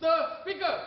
Mr. Speaker.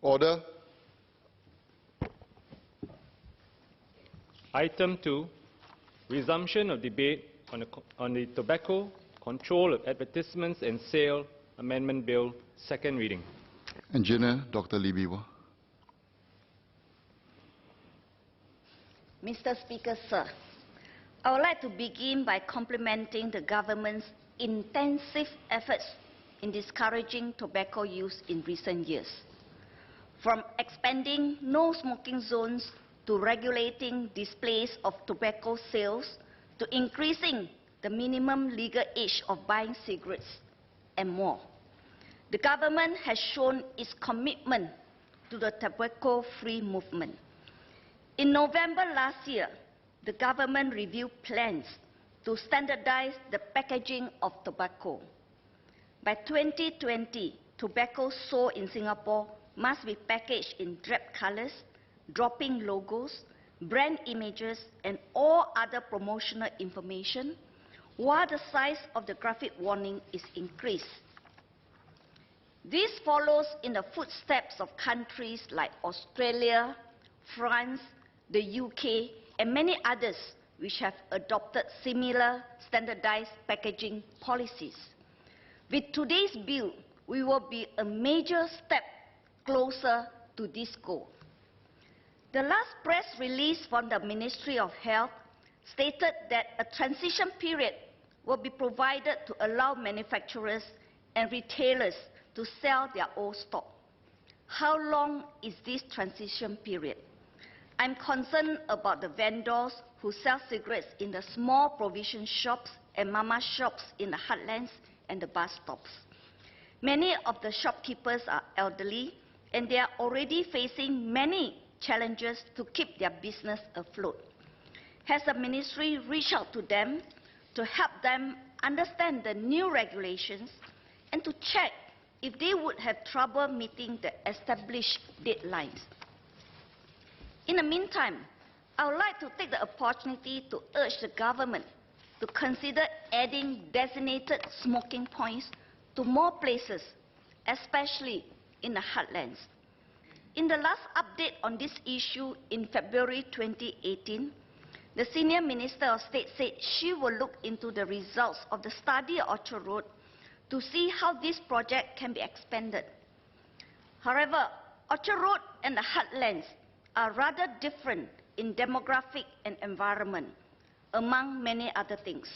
Order. Item 2, resumption of debate on the Tobacco Control of Advertisements and Sale Amendment Bill, second reading. Engineer Dr. Lee Bee Wah. Mr. Speaker, sir, I would like to begin by complimenting the government's intensive efforts in discouraging tobacco use in recent years. From expanding no smoking zones to regulating displays of tobacco sales to increasing the minimum legal age of buying cigarettes and more. The government has shown its commitment to the tobacco-free movement. In November last year, the government reviewed plans to standardize the packaging of tobacco. By 2020, tobacco sold in Singapore must be packaged in drab colors, dropping logos, brand images, and all other promotional information, while the size of the graphic warning is increased. This follows in the footsteps of countries like Australia, France, the UK, and many others which have adopted similar standardized packaging policies. With today's bill, we will be a major step closer to this goal. The last press release from the Ministry of Health stated that a transition period will be provided to allow manufacturers and retailers to sell their old stock. How long is this transition period? I'm concerned about the vendors who sell cigarettes in the small provision shops and mama shops in the heartlands and the bus stops. Many of the shopkeepers are elderly, and they are already facing many challenges to keep their business afloat. Has the ministry reached out to them to help them understand the new regulations and to check if they would have trouble meeting the established deadlines? In the meantime, I would like to take the opportunity to urge the government to consider adding designated smoking points to more places, especially in the heartlands. In the last update on this issue in February 2018, the Senior Minister of State said she will look into the results of the study of Orchard Road to see how this project can be expanded. However, Orchard Road and the heartlands are rather different in demographic and environment, among many other things.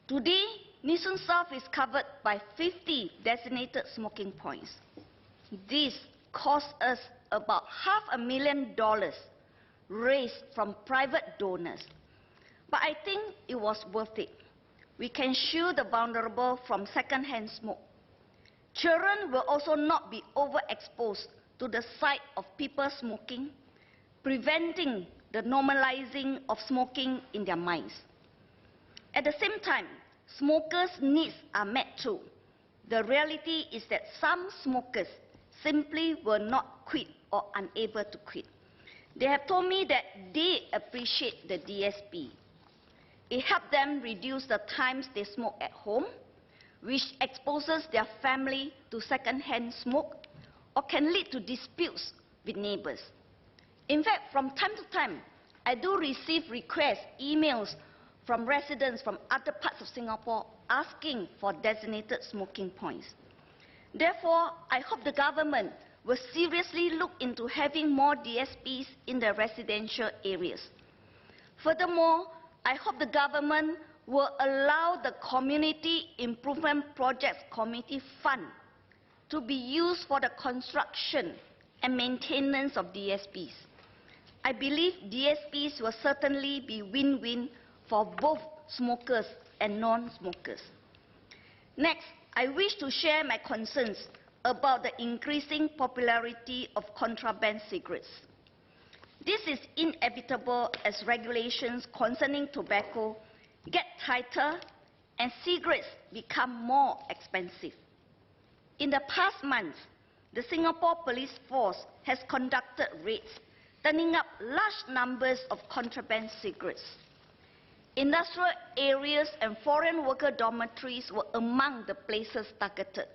Today, Nee South is covered by 50 designated smoking points. This cost us about $500,000 raised from private donors. But I think it was worth it. We can shield the vulnerable from second-hand smoke. Children will also not be overexposed to the sight of people smoking, preventing the normalizing of smoking in their minds. At the same time, smokers' needs are met too. The reality is that some smokers simply will not quit or unable to quit. They have told me that they appreciate the DSP. It helps them reduce the times they smoke at home, which exposes their family to second-hand smoke or can lead to disputes with neighbors. In fact, from time to time, I do receive requests, emails from residents from other parts of Singapore asking for designated smoking points. Therefore, I hope the government will seriously look into having more DSPs in the residential areas. Furthermore, I hope the government will allow the Community Improvement Projects Committee Fund to be used for the construction and maintenance of DSPs. I believe DSPs will certainly be win-win for both smokers and non-smokers. Next, I wish to share my concerns about the increasing popularity of contraband cigarettes. This is inevitable as regulations concerning tobacco get tighter and cigarettes become more expensive. In the past months, the Singapore Police Force has conducted raids, turning up large numbers of contraband cigarettes. Industrial areas and foreign worker dormitories were among the places targeted.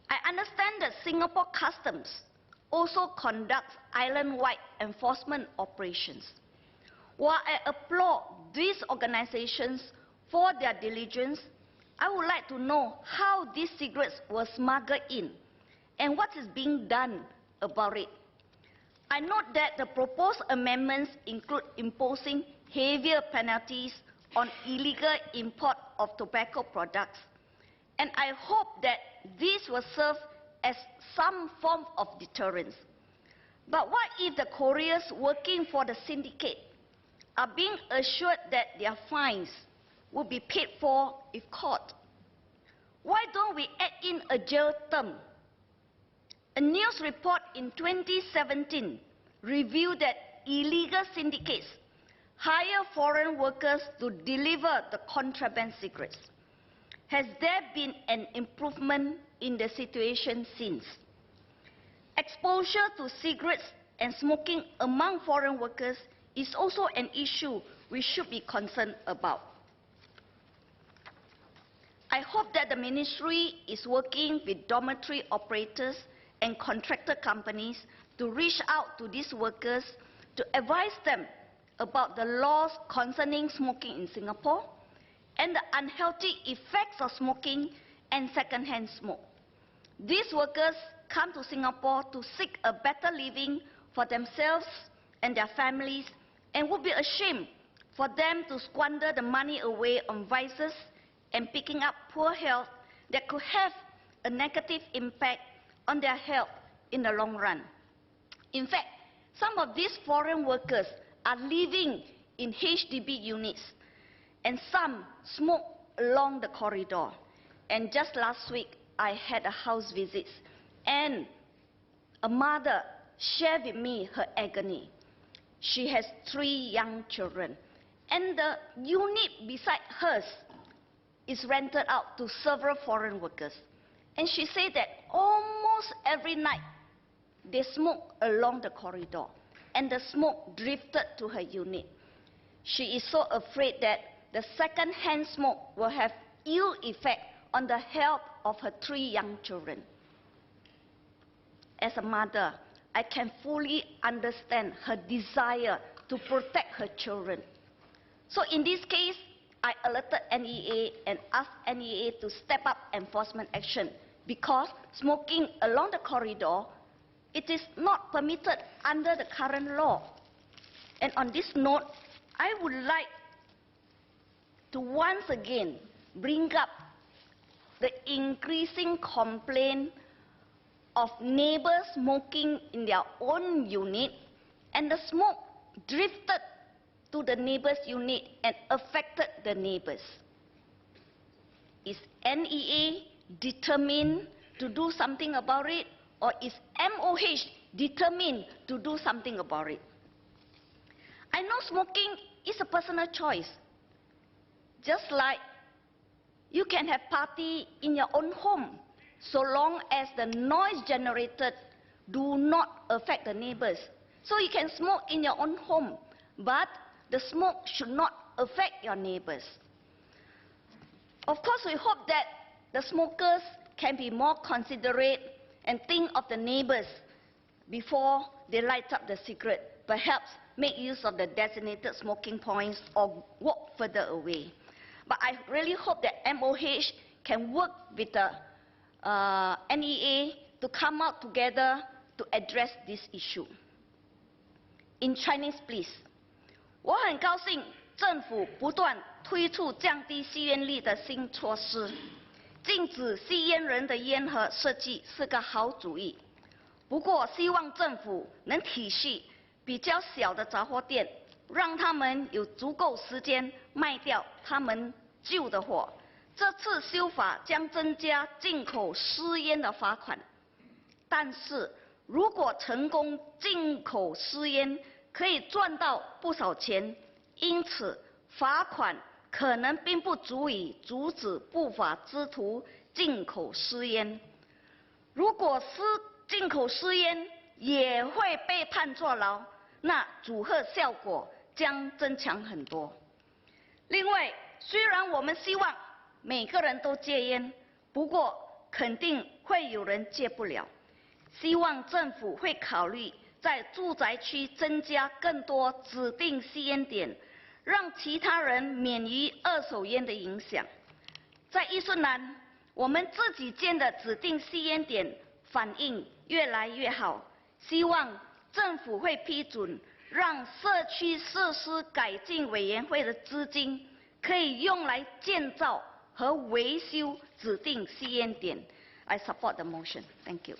I understand that Singapore Customs also conducts island-wide enforcement operations. While I applaud these organizations for their diligence, I would like to know how these cigarettes were smuggled in and what is being done about it. I note that the proposed amendments include imposing heavier penalties on illegal import of tobacco products, and I hope that this will serve as some form of deterrence. But what if the couriers working for the syndicate are being assured that their fines will be paid for if caught? Why don't we add in a jail term? A news report in 2017 revealed that illegal syndicates hire foreign workers to deliver the contraband cigarettes. Has there been an improvement in the situation since? Exposure to cigarettes and smoking among foreign workers is also an issue we should be concerned about. I hope that the Ministry is working with dormitory operators and contractor companies to reach out to these workers to advise them about the laws concerning smoking in Singapore and the unhealthy effects of smoking and second-hand smoke. These workers come to Singapore to seek a better living for themselves and their families, and would be ashamed for them to squander the money away on vices and picking up poor health that could have a negative impact on their health in the long run. In fact, some of these foreign workers are living in HDB units, and some smoke along the corridor. And just last week, I had a house visit, and a mother shared with me her agony. She has 3 young children, and the unit beside hers is rented out to several foreign workers. And she said that almost every night they smoke along the corridor, and the smoke drifted to her unit. She is so afraid that the second-hand smoke will have ill effect on the health of her 3 young children. As a mother, I can fully understand her desire to protect her children. So in this case, I alerted NEA and asked NEA to step up enforcement action, because smoking along the corridor, it is not permitted under the current law. And on this note, I would like to once again bring up the increasing complaint of neighbors smoking in their own unit, and the smoke drifted to the neighbor's unit and affected the neighbors. Is NEA determined to do something about it, or is MOH determined to do something about it? I know smoking is a personal choice. Just like you can have party in your own home, so long as the noise generated do not affect the neighbors. So you can smoke in your own home, but the smoke should not affect your neighbors. Of course, we hope that the smokers can be more considerate and think of the neighbors before they light up the cigarette. Perhaps make use of the designated smoking points or walk further away. But I really hope that MOH can work with the NEA to come out together to address this issue. In Chinese, please. 我很高兴政府不断推出降低吸烟率的新措施，禁止吸烟人的烟盒设计是个好主意。不过，希望政府能体恤比较小的杂货店，让他们有足够时间卖掉他们旧的货。这次修法将增加进口私烟的罚款，但是如果成功进口私烟，可以赚到不少钱，因此罚款可能并不足以阻止不法之徒进口私烟。如果进口私烟也会被判坐牢，那阻吓效果将增强很多。另外，虽然我们希望每个人都戒烟，不过肯定会有人戒不了。希望政府会考虑在住宅区增加更多指定吸烟点，让其他人免于二手烟的影响。在预算栏，我们自己建的指定吸烟点反应越来越好，希望政府会批准，让社区设施改进委员会的资金可以用来建造和维修指定吸烟点。I support the motion. Thank you.